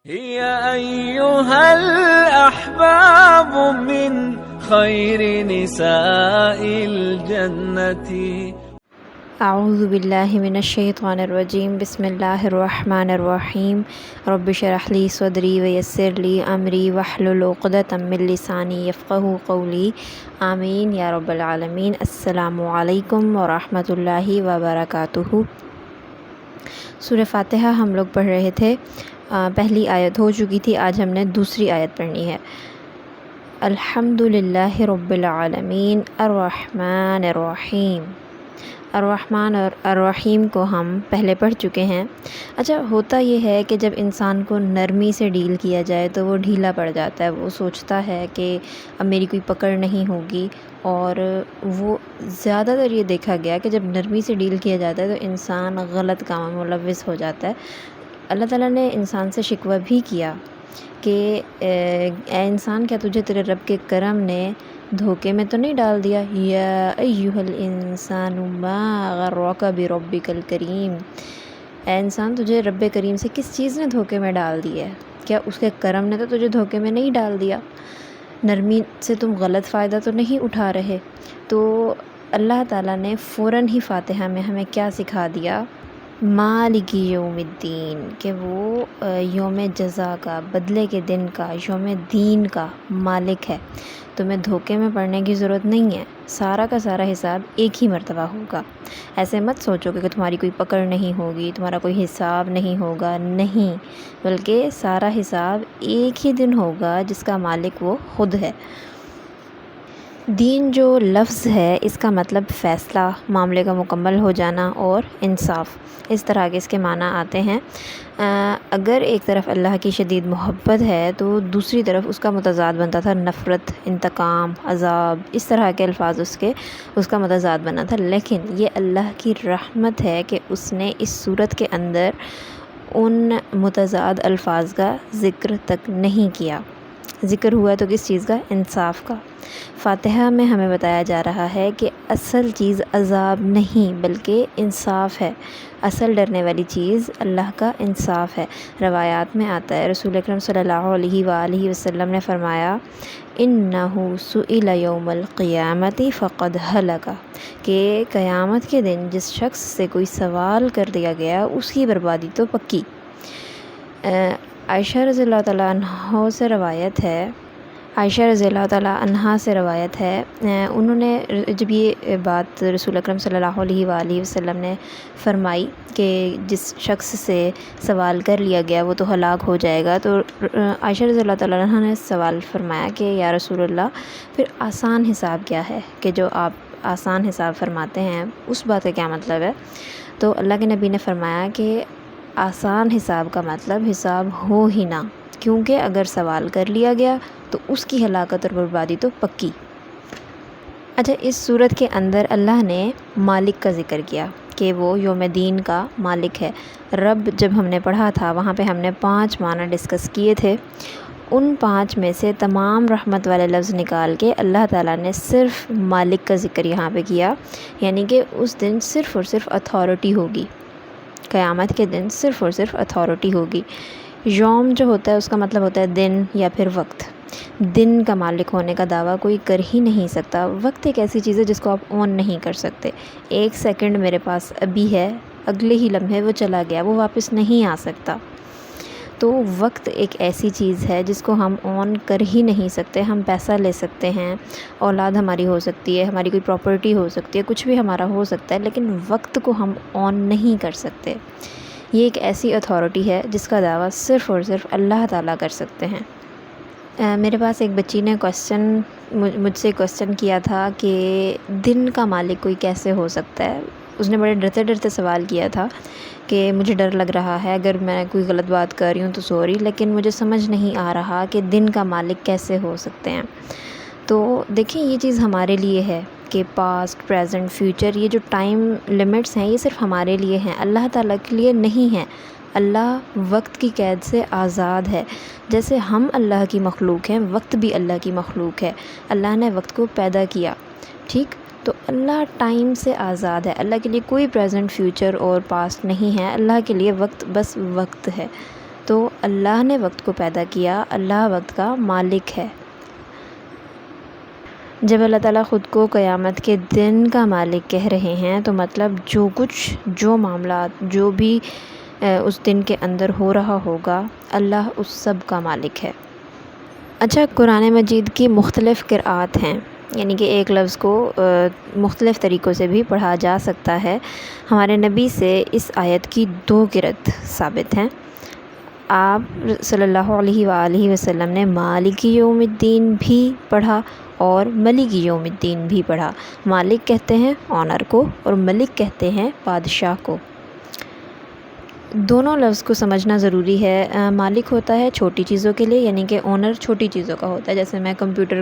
يا أيها الأحباب من خير نساء الجنة. اعوذ باللہ من الشیطان الرجیم. بسم اللہ الرحمن الرحیم. رب اشرح لی صدری ویسر لی امری واحلل عقدۃ من لسانی یفقہوا قولی. آمین یا رب العالمین. السلام علیکم ورحمۃ اللہ وبرکاتہ. سورہ فاتحہ ہم لوگ پڑھ رہے تھے. پہلی آیت ہو چکی تھی، آج ہم نے دوسری آیت پڑھنی ہے. الحمد للہ رب العالمین الرحمن الرحیم. الرحمن اور الرحیم کو ہم پہلے پڑھ چکے ہیں. اچھا، ہوتا یہ ہے کہ جب انسان کو نرمی سے ڈیل کیا جائے تو وہ ڈھیلا پڑ جاتا ہے. وہ سوچتا ہے کہ اب میری کوئی پکڑ نہیں ہوگی، اور وہ زیادہ تر یہ دیکھا گیا کہ جب نرمی سے ڈیل کیا جاتا ہے تو انسان غلط کاموں میں ملوث ہو جاتا ہے. اللہ تعالیٰ نے انسان سے شکوہ بھی کیا کہ اے انسان، کیا تجھے تیرے رب کے کرم نے دھوکے میں تو نہیں ڈال دیا؟ یا ایھا الانسان ما غرک بربک الکریم. اے انسان، تجھے رب کریم سے کس چیز نے دھوکے میں ڈال دیا ہے؟ کیا اس کے کرم نے تو تجھے دھوکے میں نہیں ڈال دیا؟ نرمی سے تم غلط فائدہ تو نہیں اٹھا رہے؟ تو اللہ تعالیٰ نے فوراً ہی فاتحہ میں ہمیں کیا سکھا دیا؟ مالک یوم الدین، کہ وہ یوم جزا کا، بدلے کے دن کا، یوم دین کا مالک ہے. تمہیں دھوکے میں پڑنے کی ضرورت نہیں ہے. سارا کا سارا حساب ایک ہی مرتبہ ہوگا. ایسے مت سوچو کہ تمہاری کوئی پکڑ نہیں ہوگی، تمہارا کوئی حساب نہیں ہوگا. نہیں، بلکہ سارا حساب ایک ہی دن ہوگا جس کا مالک وہ خود ہے. دین جو لفظ ہے، اس کا مطلب فیصلہ، معاملے کا مکمل ہو جانا اور انصاف. اس طرح کے اس کے معنی آتے ہیں. اگر ایک طرف اللہ کی شدید محبت ہے تو دوسری طرف اس کا متضاد بنتا تھا نفرت، انتقام، عذاب. اس طرح کے الفاظ اس کا متضاد بنا تھا. لیکن یہ اللہ کی رحمت ہے کہ اس نے اس صورت کے اندر ان متضاد الفاظ کا ذکر تک نہیں کیا. ذکر ہوا تو کس چیز کا؟ انصاف کا. فاتحہ میں ہمیں بتایا جا رہا ہے کہ اصل چیز عذاب نہیں بلکہ انصاف ہے. اصل ڈرنے والی چیز اللہ کا انصاف ہے. روایات میں آتا ہے، رسول اکرم صلی اللہ علیہ وآلہ وسلم نے فرمایا، انہ سئل یوم القیامت فقد ہلک، کہ قیامت کے دن جس شخص سے کوئی سوال کر دیا گیا اس کی بربادی تو پکی. عائشہ رضی اللہ تعالیٰ عنہ سے روایت ہے، انہوں نے جب یہ بات رسول اکرم صلی اللہ علیہ وآلہ وسلم نے فرمائی کہ جس شخص سے سوال کر لیا گیا وہ تو ہلاک ہو جائے گا، تو عائشہ رضی اللہ تعالیٰ عنہ نے سوال فرمایا کہ یا رسول اللہ، پھر آسان حساب کیا ہے؟ کہ جو آپ آسان حساب فرماتے ہیں اس بات کا کیا مطلب ہے؟ تو اللہ کے نبی نے فرمایا کہ آسان حساب کا مطلب حساب ہو ہی نہ، کیونکہ اگر سوال کر لیا گیا تو اس کی ہلاکت اور بربادی تو پکی. اچھا، اس صورت کے اندر اللہ نے مالک کا ذکر کیا کہ وہ یوم دین کا مالک ہے. رب جب ہم نے پڑھا تھا وہاں پہ ہم نے 5 معنی ڈسکس کیے تھے. ان 5 میں سے تمام رحمت والے لفظ نکال کے اللہ تعالیٰ نے صرف مالک کا ذکر یہاں پہ کیا. یعنی کہ اس دن صرف اور صرف اتھارٹی ہوگی. قیامت کے دن صرف اور صرف اتھارٹی ہوگی. یوم جو ہوتا ہے اس کا مطلب ہوتا ہے دن یا پھر وقت. دن کا مالک ہونے کا دعویٰ کوئی کر ہی نہیں سکتا. وقت ایک ایسی چیز ہے جس کو آپ اون نہیں کر سکتے. 1 سیکنڈ میرے پاس ابھی ہے، اگلے ہی لمحے وہ چلا گیا، وہ واپس نہیں آ سکتا. تو وقت ایک ایسی چیز ہے جس کو ہم اون کر ہی نہیں سکتے. ہم پیسہ لے سکتے ہیں، اولاد ہماری ہو سکتی ہے، ہماری کوئی پراپرٹی ہو سکتی ہے، کچھ بھی ہمارا ہو سکتا ہے، لیکن وقت کو ہم اون نہیں کر سکتے. یہ ایک ایسی اتھارٹی ہے جس کا دعویٰ صرف اور صرف اللہ تعالیٰ کر سکتے ہیں. میرے پاس ایک بچی نے مجھ سے کوسچن کیا تھا کہ دن کا مالک کوئی کیسے ہو سکتا ہے. اس نے بڑے ڈرتے ڈرتے سوال کیا تھا کہ مجھے ڈر لگ رہا ہے، اگر میں کوئی غلط بات کر رہی ہوں تو سوری، لیکن مجھے سمجھ نہیں آ رہا کہ دن کا مالک کیسے ہو سکتے ہیں. تو دیکھیں، یہ چیز ہمارے لیے ہے کہ پاسٹ، پریزنٹ، فیوچر، یہ جو ٹائم لمٹس ہیں یہ صرف ہمارے لیے ہیں، اللہ تعالیٰ کے لیے نہیں ہیں. اللہ وقت کی قید سے آزاد ہے. جیسے ہم اللہ کی مخلوق ہیں، وقت بھی اللہ کی مخلوق ہے. اللہ نے وقت کو پیدا کیا، ٹھیک؟ تو اللہ ٹائم سے آزاد ہے. اللہ کے لیے کوئی پریزنٹ، فیوچر اور پاسٹ نہیں ہے. اللہ کے لیے وقت بس وقت ہے. تو اللہ نے وقت کو پیدا کیا، اللہ وقت کا مالک ہے۔ جب اللہ تعالیٰ خود کو قیامت کے دن کا مالک کہہ رہے ہیں تو مطلب جو معاملات جو بھی اس دن کے اندر ہو رہا ہوگا، اللہ اس سب کا مالک ہے۔ اچھا، قرآن مجید کی مختلف قرآت ہیں، یعنی کہ ایک لفظ کو مختلف طریقوں سے بھی پڑھا جا سکتا ہے۔ ہمارے نبی سے اس آیت کی 2 قرأت ثابت ہیں۔ آپ صلی اللہ علیہ وآلہ وسلم نے مالک یوم الدین بھی پڑھا اور ملک یوم الدین بھی پڑھا۔ مالک کہتے ہیں آنر کو اور ملک کہتے ہیں بادشاہ کو۔ دونوں لفظ کو سمجھنا ضروری ہے۔ مالک ہوتا ہے چھوٹی چیزوں کے لیے، یعنی کہ اونر چھوٹی چیزوں کا ہوتا ہے، جیسے میں کمپیوٹر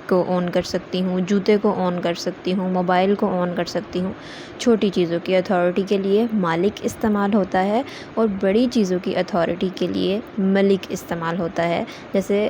کو اون کر سکتی ہوں، جوتے کو اون کر سکتی ہوں، موبائل کو اون کر سکتی ہوں۔ چھوٹی چیزوں کی اتھارٹی کے لیے مالک استعمال ہوتا ہے اور بڑی چیزوں کی اتھارٹی کے لیے ملک استعمال ہوتا ہے۔ جیسے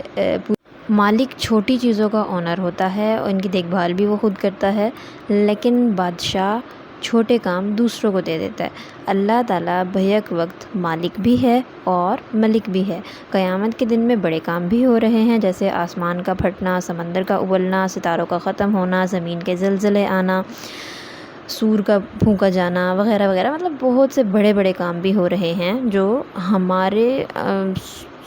مالک چھوٹی چیزوں کا اونر ہوتا ہے اور ان کی دیکھ بھال بھی وہ خود کرتا ہے، لیکن بادشاہ چھوٹے کام دوسروں کو دے دیتا ہے۔ اللہ تعالیٰ بیک وقت مالک بھی ہے اور ملک بھی ہے۔ قیامت کے دن میں بڑے کام بھی ہو رہے ہیں، جیسے آسمان کا پھٹنا، سمندر کا ابلنا، ستاروں کا ختم ہونا، زمین کے زلزلے آنا، سور کا پھونکا جانا وغیرہ وغیرہ۔ مطلب بہت سے بڑے بڑے کام بھی ہو رہے ہیں جو ہمارے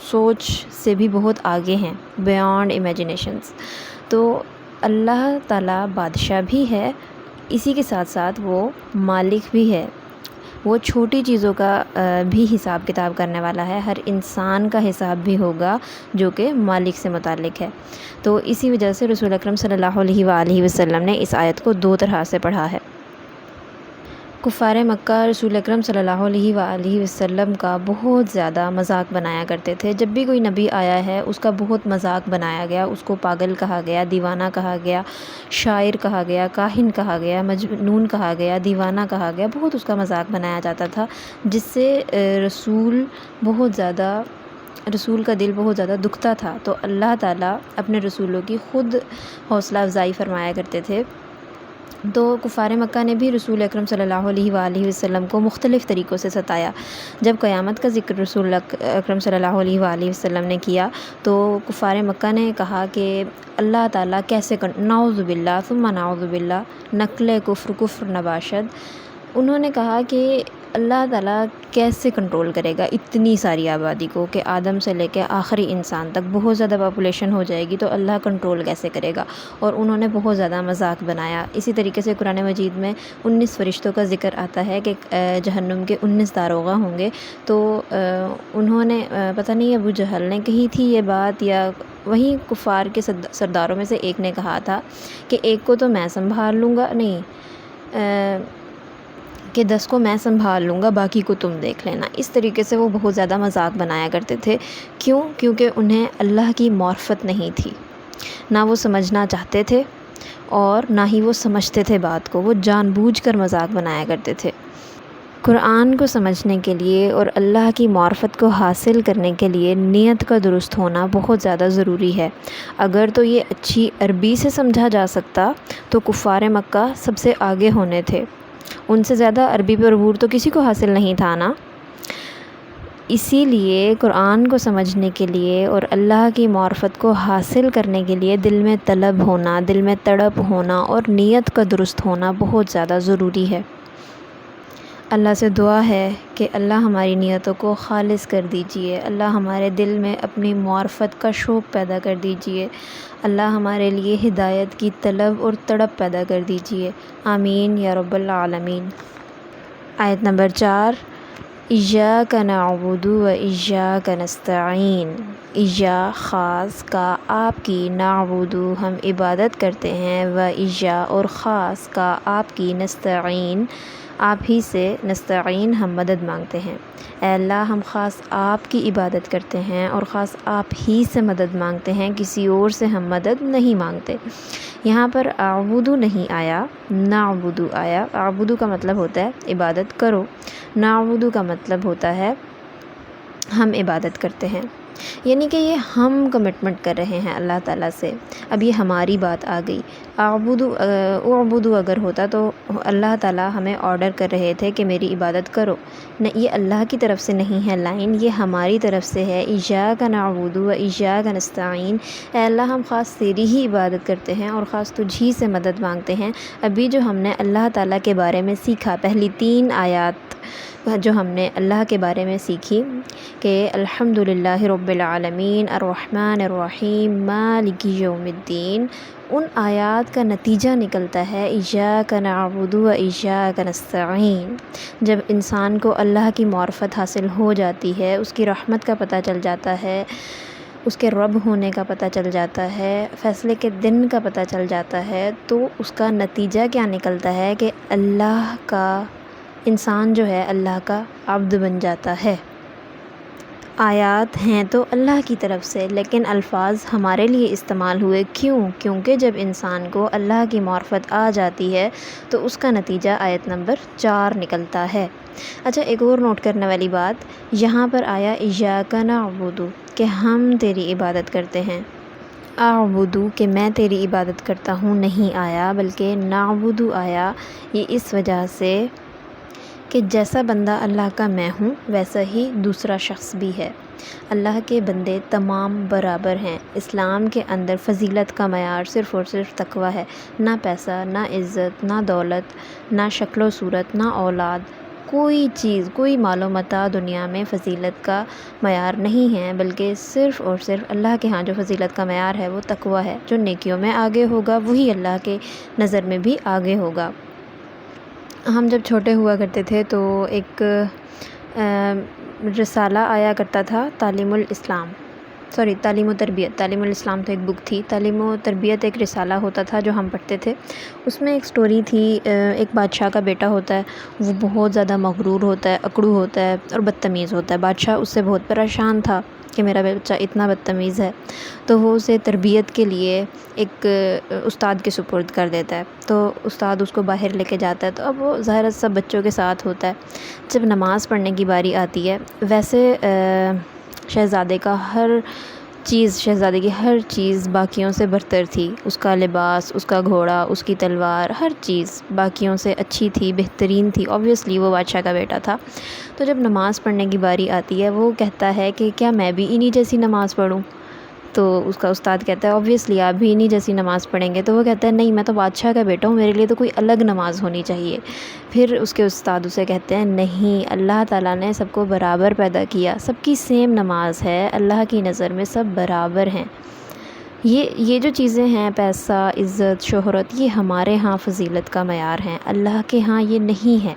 سوچ سے بھی بہت آگے ہیں، بیانڈ امیجنیشنز۔ تو اللہ تعالیٰ بادشاہ بھی ہے، اسی کے ساتھ ساتھ وہ مالک بھی ہے۔ وہ چھوٹی چیزوں کا بھی حساب کتاب کرنے والا ہے، ہر انسان کا حساب بھی ہوگا جو کہ مالک سے متعلق ہے۔ تو اسی وجہ سے رسول اکرم صلی اللہ علیہ وآلہ وسلم نے اس آیت کو 2 طرح سے پڑھا ہے۔ کفار مکہ رسول اکرم صلی اللہ علیہ وآلہ وسلم کا بہت زیادہ مذاق بنایا کرتے تھے۔ جب بھی کوئی نبی آیا ہے اس کا بہت مذاق بنایا گیا، اس کو پاگل کہا گیا، دیوانہ کہا گیا، شاعر کہا گیا، کاہن کہا گیا، مجنون کہا گیا، دیوانہ کہا گیا، بہت اس کا مذاق بنایا جاتا تھا، جس سے رسول کا دل بہت زیادہ دکھتا تھا۔ تو اللہ تعالیٰ اپنے رسولوں کی خود حوصلہ افزائی فرمایا کرتے تھے۔ تو کفار مکہ نے بھی رسول اکرم صلی اللہ علیہ وآلہ وسلم کو مختلف طریقوں سے ستایا۔ جب قیامت کا ذکر رسول اکرم صلی اللہ علیہ وآلہ وسلم نے کیا تو کفار مکہ نے کہا کہ اللہ تعالیٰ کیسے نعوذ باللہ ثم نعوذ باللہ، نقل کفر نباشد۔ انہوں نے کہا کہ اللہ تعالیٰ کیسے کنٹرول کرے گا اتنی ساری آبادی کو، کہ آدم سے لے کے آخری انسان تک بہت زیادہ پاپولیشن ہو جائے گی، تو اللہ کنٹرول کیسے کرے گا؟ اور انہوں نے بہت زیادہ مذاق بنایا۔ اسی طریقے سے قرآن مجید میں 19 فرشتوں کا ذکر آتا ہے کہ جہنم کے 19 داروغہ ہوں گے۔ تو انہوں نے پتہ نہیں ابو جہل نے کہی تھی یہ بات یا وہیں کفار کے سرداروں میں سے ایک نے کہا تھا کہ ایک کو تو میں سنبھال لوں گا، کہ 10 کو میں سنبھال لوں گا، باقی کو تم دیکھ لینا۔ اس طریقے سے وہ بہت زیادہ مذاق بنایا کرتے تھے۔ کیونکہ انہیں اللہ کی معرفت نہیں تھی، نہ وہ سمجھنا چاہتے تھے اور نہ ہی وہ سمجھتے تھے بات کو، وہ جان بوجھ کر مذاق بنایا کرتے تھے۔ قرآن کو سمجھنے کے لیے اور اللہ کی معرفت کو حاصل کرنے کے لیے نیت کا درست ہونا بہت زیادہ ضروری ہے۔ اگر تو یہ اچھی عربی سے سمجھا جا سکتا تو کفار مکہ سب سے آگے ہونے تھے، ان سے زیادہ عربی پر عبور تو کسی کو حاصل نہیں تھا نا۔ اسی لیے قرآن کو سمجھنے کے لیے اور اللہ کی معرفت کو حاصل کرنے کے لیے دل میں طلب ہونا، دل میں تڑپ ہونا اور نیت کا درست ہونا بہت زیادہ ضروری ہے۔ اللہ سے دعا ہے کہ اللہ ہماری نیتوں کو خالص کر دیجئے، اللہ ہمارے دل میں اپنی معرفت کا شوق پیدا کر دیجئے، اللہ ہمارے لیے ہدایت کی طلب اور تڑپ پیدا کر دیجئے، آمین یا رب العالمین۔ آیت نمبر 4، ایاک نعبد و ایاک نستعین۔ ایا خاص کا آپ کی، نعبد ہم عبادت کرتے ہیں، و ایا اور خاص کا آپ کی، نستعین آپ ہی سے، نستعین ہم مدد مانگتے ہیں۔ اے اللہ ہم خاص آپ کی عبادت کرتے ہیں اور خاص آپ ہی سے مدد مانگتے ہیں، کسی اور سے ہم مدد نہیں مانگتے۔ یہاں پر اعبدو نہیں آیا، نعبدو آیا۔ اعبدو کا مطلب ہوتا ہے عبادت کرو، نعبدو کا مطلب ہوتا ہے ہم عبادت کرتے ہیں۔ یعنی کہ یہ ہم کمٹمنٹ کر رہے ہیں اللہ تعالیٰ سے. اب یہ ہماری بات آ گئی. اعبدو اگر ہوتا تو اللہ تعالیٰ ہمیں آرڈر کر رہے تھے کہ میری عبادت کرو. یہ اللہ کی طرف سے نہیں ہے لائن، یہ ہماری طرف سے ہے. ایاک نعبد و ایاک نستعین، اے اللہ ہم خاص تیری ہی عبادت کرتے ہیں اور خاص تجھ ہی سے مدد مانگتے ہیں. ابھی جو ہم نے اللہ تعالیٰ کے بارے میں سیکھا، پہلی 3 آیات جو ہم نے اللہ کے بارے میں سیکھی کہ الحمدللہ رب العالمین الرحمن الرحیم مالک یوم الدین، ان آیات کا نتیجہ نکلتا ہے ایاک نعبد و ایاک نستعین. جب انسان کو اللہ کی معرفت حاصل ہو جاتی ہے، اس کی رحمت کا پتہ چل جاتا ہے، اس کے رب ہونے کا پتہ چل جاتا ہے، فیصلے کے دن کا پتہ چل جاتا ہے، تو اس کا نتیجہ کیا نکلتا ہے کہ اللہ کا انسان جو ہے اللہ کا عبد بن جاتا ہے. آیات ہیں تو اللہ کی طرف سے، لیکن الفاظ ہمارے لیے استعمال ہوئے. کیونکہ جب انسان کو اللہ کی معرفت آ جاتی ہے تو اس کا نتیجہ آیت نمبر 4 نکلتا ہے. اچھا، ایک اور نوٹ کرنے والی بات، یہاں پر آیا ایاک نعبد کہ ہم تیری عبادت کرتے ہیں، اعبد کہ میں تیری عبادت کرتا ہوں نہیں آیا، بلکہ نعبد آیا. یہ اس وجہ سے کہ جیسا بندہ اللہ کا میں ہوں ویسا ہی دوسرا شخص بھی ہے. اللہ کے بندے تمام برابر ہیں. اسلام کے اندر فضیلت کا معیار صرف اور صرف تقویٰ ہے. نہ پیسہ، نہ عزت، نہ دولت، نہ شکل و صورت، نہ اولاد، کوئی چیز، کوئی مال و متاع دنیا میں فضیلت کا معیار نہیں ہے، بلکہ صرف اور صرف اللہ کے ہاں جو فضیلت کا معیار ہے وہ تقویٰ ہے. جو نیکیوں میں آگے ہوگا وہی اللہ کے نظر میں بھی آگے ہوگا. ہم جب چھوٹے ہوا کرتے تھے تو ایک رسالہ آیا کرتا تھا، تعلیم و تربیت. تعلیم الاسلام تو ایک بک تھی، تعلیم و تربیت ایک رسالہ ہوتا تھا جو ہم پڑھتے تھے. اس میں ایک سٹوری تھی، ایک بادشاہ کا بیٹا ہوتا ہے، وہ بہت زیادہ مغرور ہوتا ہے، اکڑو ہوتا ہے اور بدتمیز ہوتا ہے. بادشاہ اس سے بہت پریشان تھا کہ میرا بچہ اتنا بدتمیز ہے، تو وہ اسے تربیت کے لیے ایک استاد کے سپرد کر دیتا ہے. تو استاد اس کو باہر لے کے جاتا ہے، تو اب وہ ظاہر سب بچوں کے ساتھ ہوتا ہے. جب نماز پڑھنے کی باری آتی ہے، ویسے شہزادے کی ہر چیز باقیوں سے برتر تھی. اس کا لباس، اس کا گھوڑا، اس کی تلوار، ہر چیز باقیوں سے اچھی تھی، بہترین تھی. اوبویسلی وہ بادشاہ کا بیٹا تھا. تو جب نماز پڑھنے کی باری آتی ہے، وہ کہتا ہے کہ کیا میں بھی انہی جیسی نماز پڑھوں؟ تو اس کا استاد کہتا ہے اوبویسلی آپ بھی انہی جیسی نماز پڑھیں گے. تو وہ کہتا ہے نہیں، میں تو بادشاہ کا بیٹا ہوں، میرے لیے تو کوئی الگ نماز ہونی چاہیے. پھر اس کے استاد اسے کہتے ہیں نہیں، اللہ تعالیٰ نے سب کو برابر پیدا کیا، سب کی سیم نماز ہے، اللہ کی نظر میں سب برابر ہیں. یہ جو چیزیں ہیں، پیسہ، عزت، شہرت، یہ ہمارے ہاں فضیلت کا معیار ہیں، اللہ کے ہاں یہ نہیں ہے.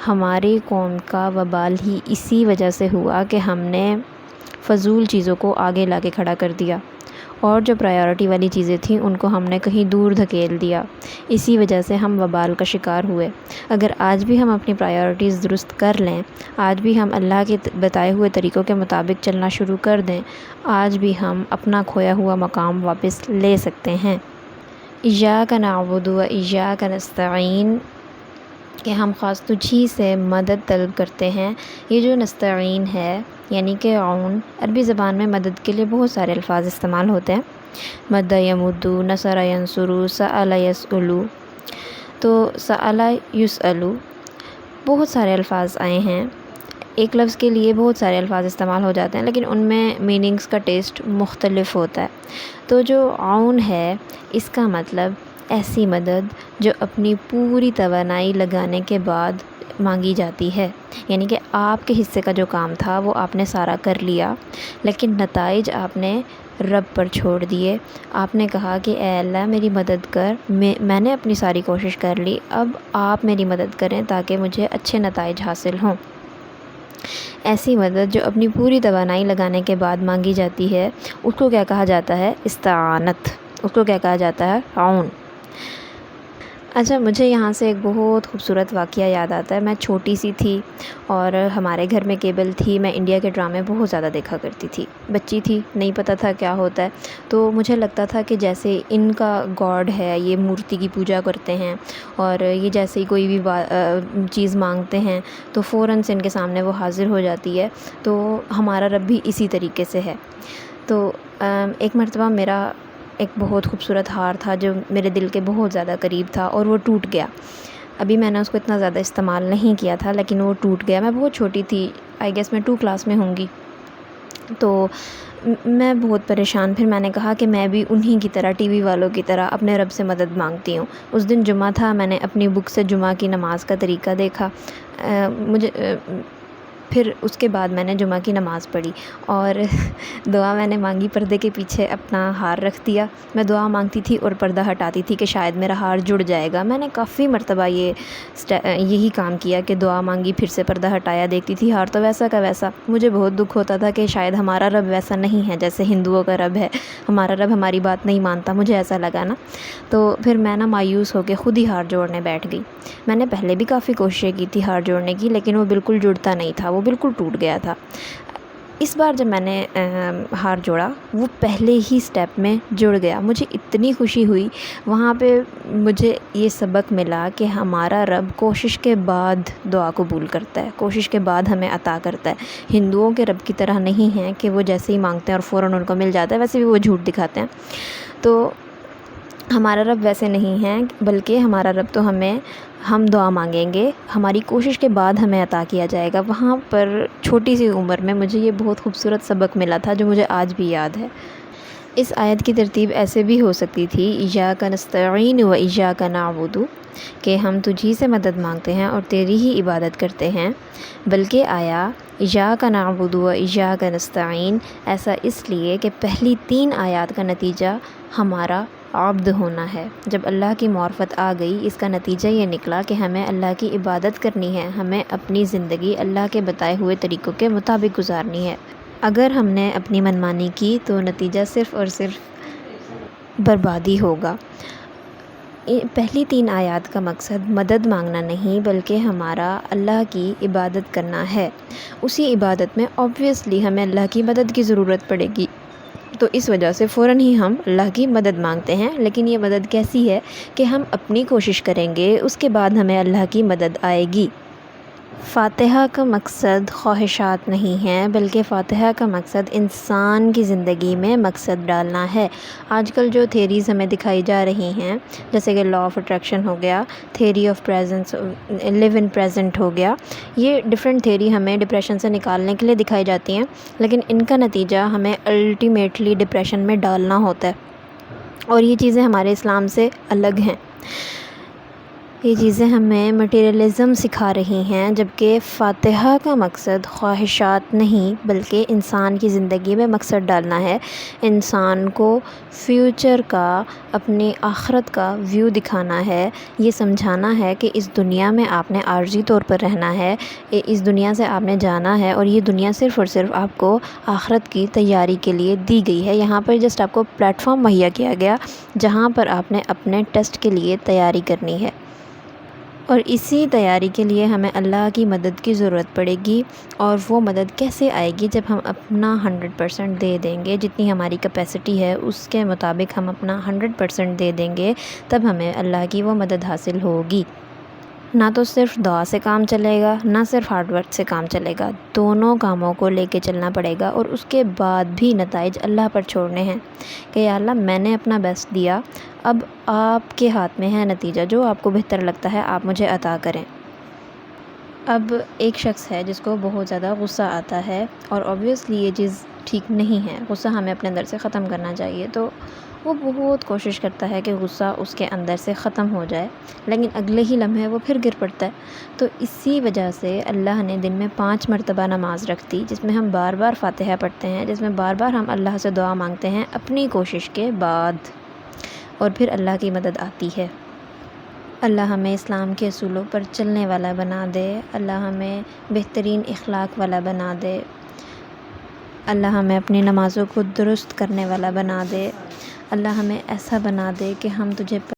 ہمارے قوم کا وبال ہی اسی وجہ سے ہوا کہ ہم نے فضول چیزوں کو آگے لا کے کھڑا کر دیا، اور جو پرائیورٹی والی چیزیں تھیں ان کو ہم نے کہیں دور دھکیل دیا. اسی وجہ سے ہم وبال کا شکار ہوئے. اگر آج بھی ہم اپنی پرائیورٹیز درست کر لیں، آج بھی ہم اللہ کے بتائے ہوئے طریقوں کے مطابق چلنا شروع کر دیں، آج بھی ہم اپنا کھویا ہوا مقام واپس لے سکتے ہیں. ایاک نعبد و ایاک نستعین کہ ہم خاص تجھی سے مدد طلب کرتے ہیں. یہ جو نستعین ہے یعنی کہ عون، عربی زبان میں مدد کے لیے بہت سارے الفاظ استعمال ہوتے ہیں. مد یمد، نصر ینصر، سأل یسأل، تو سأل یسأل، بہت سارے الفاظ آئے ہیں. ایک لفظ کے لیے بہت سارے الفاظ استعمال ہو جاتے ہیں، لیکن ان میں میننگز کا ٹیسٹ مختلف ہوتا ہے. تو جو عون ہے، اس کا مطلب ایسی مدد جو اپنی پوری توانائی لگانے کے بعد مانگی جاتی ہے. یعنی کہ آپ کے حصے کا جو کام تھا وہ آپ نے سارا کر لیا، لیکن نتائج آپ نے رب پر چھوڑ دیے. آپ نے کہا کہ اے اللہ میری مدد کر، میں نے اپنی ساری کوشش کر لی، اب آپ میری مدد کریں تاکہ مجھے اچھے نتائج حاصل ہوں. ایسی مدد جو اپنی پوری توانائی لگانے کے بعد مانگی جاتی ہے، اس کو کیا کہا جاتا ہے؟ استعانت. اس کو کیا کہا جاتا ہے؟ عون. اچھا، مجھے یہاں سے ایک بہت خوبصورت واقعہ یاد آتا ہے. میں چھوٹی سی تھی اور ہمارے گھر میں کیبل تھی. میں انڈیا کے ڈرامے بہت زیادہ دیکھا کرتی تھی. بچی تھی، نہیں پتہ تھا کیا ہوتا ہے، تو مجھے لگتا تھا کہ جیسے ان کا گاڈ ہے، یہ مورتی کی پوجا کرتے ہیں اور یہ جیسے ہی کوئی بھی چیز مانگتے ہیں تو فوراً سے ان کے سامنے وہ حاضر ہو جاتی ہے، تو ہمارا رب بھی اسی طریقے سے ہے۔ تو ایک مرتبہ میرا ایک بہت خوبصورت ہار تھا جو میرے دل کے بہت زیادہ قریب تھا اور وہ ٹوٹ گیا۔ ابھی میں نے اس کو اتنا زیادہ استعمال نہیں کیا تھا لیکن وہ ٹوٹ گیا۔ میں بہت چھوٹی تھی، آئی گیس میں 2 کلاس میں ہوں گی، تو میں بہت پریشان۔ پھر میں نے کہا کہ میں بھی انہی کی طرح، ٹی وی والوں کی طرح اپنے رب سے مدد مانگتی ہوں۔ اس دن جمعہ تھا، میں نے اپنی بک سے جمعہ کی نماز کا طریقہ دیکھا، پھر اس کے بعد میں نے جمعہ کی نماز پڑھی اور دعا میں نے مانگی، پردے کے پیچھے اپنا ہار رکھ دیا۔ میں دعا مانگتی تھی اور پردہ ہٹاتی تھی کہ شاید میرا ہار جڑ جائے گا۔ میں نے کافی مرتبہ یہی کام کیا کہ دعا مانگی، پھر سے پردہ ہٹایا، دیکھتی تھی ہار تو ویسا کا ویسا۔ مجھے بہت دکھ ہوتا تھا کہ شاید ہمارا رب ویسا نہیں ہے جیسے ہندوؤں کا رب ہے، ہمارا رب ہماری بات نہیں مانتا، مجھے ایسا لگا نا۔ تو پھر میں مایوس ہو کے خود ہی ہار جوڑنے بیٹھ گئی۔ میں نے پہلے بھی کافی کوششیں کی تھی ہار جوڑنے کی، لیکن وہ بالکل جڑتا نہیں تھا، وہ بالکل ٹوٹ گیا تھا۔ اس بار جب میں نے ہار جوڑا، وہ پہلے ہی سٹیپ میں جڑ گیا۔ مجھے اتنی خوشی ہوئی، وہاں پہ مجھے یہ سبق ملا کہ ہمارا رب کوشش کے بعد دعا قبول کرتا ہے، کوشش کے بعد ہمیں عطا کرتا ہے۔ ہندوؤں کے رب کی طرح نہیں ہے کہ وہ جیسے ہی مانگتے ہیں اور فوراً ان کو مل جاتا ہے، ویسے بھی وہ جھوٹ دکھاتے ہیں۔ تو ہمارا رب ویسے نہیں ہے، بلکہ ہمارا رب تو ہم دعا مانگیں گے، ہماری کوشش کے بعد ہمیں عطا کیا جائے گا۔ وہاں پر چھوٹی سی عمر میں مجھے یہ بہت خوبصورت سبق ملا تھا جو مجھے آج بھی یاد ہے۔ اس آیت کی ترتیب ایسے بھی ہو سکتی تھی، ایاک نستعین و ایاک نعبد، کہ ہم تجھی سے مدد مانگتے ہیں اور تیری ہی عبادت کرتے ہیں، بلکہ آیا ایاک نعبد و ایاک نستعین ایسا اس لیے کہ پہلی 3 آیات کا نتیجہ ہمارا عبد ہونا ہے۔ جب اللہ کی معرفت آ گئی، اس کا نتیجہ یہ نکلا کہ ہمیں اللہ کی عبادت کرنی ہے، ہمیں اپنی زندگی اللہ کے بتائے ہوئے طریقوں کے مطابق گزارنی ہے۔ اگر ہم نے اپنی منمانی کی تو نتیجہ صرف اور صرف بربادی ہوگا۔ پہلی 3 آیات کا مقصد مدد مانگنا نہیں، بلکہ ہمارا اللہ کی عبادت کرنا ہے۔ اسی عبادت میں اوبویسلی ہمیں اللہ کی مدد کی ضرورت پڑے گی، تو اس وجہ سے فوراً ہی ہم اللہ کی مدد مانگتے ہیں۔ لیکن یہ مدد کیسی ہے کہ ہم اپنی کوشش کریں گے، اس کے بعد ہمیں اللہ کی مدد آئے گی۔ فاتحہ کا مقصد خواہشات نہیں ہے، بلکہ فاتحہ کا مقصد انسان کی زندگی میں مقصد ڈالنا ہے۔ آج کل جو تھیریز ہمیں دکھائی جا رہی ہیں، جیسے کہ لا آف اٹریکشن ہو گیا، theory of presence, live in present ہو گیا، یہ ڈفرینٹ تھیری ہمیں ڈپریشن سے نکالنے کے لیے دکھائی جاتی ہیں، لیکن ان کا نتیجہ ہمیں الٹیمیٹلی ڈپریشن میں ڈالنا ہوتا ہے، اور یہ چیزیں ہمارے اسلام سے الگ ہیں۔ یہ چیزیں ہمیں مٹیریلزم سکھا رہی ہیں، جبکہ فاتحہ کا مقصد خواہشات نہیں، بلکہ انسان کی زندگی میں مقصد ڈالنا ہے، انسان کو فیوچر کا، اپنی آخرت کا ویو دکھانا ہے، یہ سمجھانا ہے کہ اس دنیا میں آپ نے عارضی طور پر رہنا ہے، اس دنیا سے آپ نے جانا ہے، اور یہ دنیا صرف اور صرف آپ کو آخرت کی تیاری کے لیے دی گئی ہے۔ یہاں پر جسٹ آپ کو پلیٹ فارم مہیا کیا گیا جہاں پر آپ نے اپنے ٹیسٹ کے لیے تیاری کرنی ہے، اور اسی تیاری کے لیے ہمیں اللہ کی مدد کی ضرورت پڑے گی۔ اور وہ مدد کیسے آئے گی؟ جب ہم اپنا 100% دے دیں گے، جتنی ہماری کیپیسٹی ہے اس کے مطابق ہم اپنا 100% دے دیں گے، تب ہمیں اللہ کی وہ مدد حاصل ہوگی۔ نہ تو صرف دعا سے کام چلے گا، نہ صرف ہارڈ ورک سے کام چلے گا، دونوں کاموں کو لے کے چلنا پڑے گا، اور اس کے بعد بھی نتائج اللہ پر چھوڑنے ہیں کہ یا اللہ میں نے اپنا بیسٹ دیا، اب آپ کے ہاتھ میں ہے نتیجہ، جو آپ کو بہتر لگتا ہے آپ مجھے عطا کریں۔ اب ایک شخص ہے جس کو بہت زیادہ غصہ آتا ہے، اور اوبویسلی یہ چیز ٹھیک نہیں ہے، غصہ ہمیں اپنے اندر سے ختم کرنا چاہیے، تو وہ بہت کوشش کرتا ہے کہ غصہ اس کے اندر سے ختم ہو جائے، لیکن اگلے ہی لمحے وہ پھر گر پڑتا ہے۔ تو اسی وجہ سے اللہ نے دن میں 5 مرتبہ نماز رکھ دی، جس میں ہم بار بار فاتحہ پڑھتے ہیں، جس میں بار بار ہم اللہ سے دعا مانگتے ہیں اپنی کوشش کے بعد، اور پھر اللہ کی مدد آتی ہے۔ اللہ ہمیں اسلام کے اصولوں پر چلنے والا بنا دے، اللہ ہمیں بہترین اخلاق والا بنا دے، اللہ ہمیں اپنی نمازوں کو درست کرنے والا بنا دے، اللہ ہمیں ایسا بنا دے کہ ہم تجھے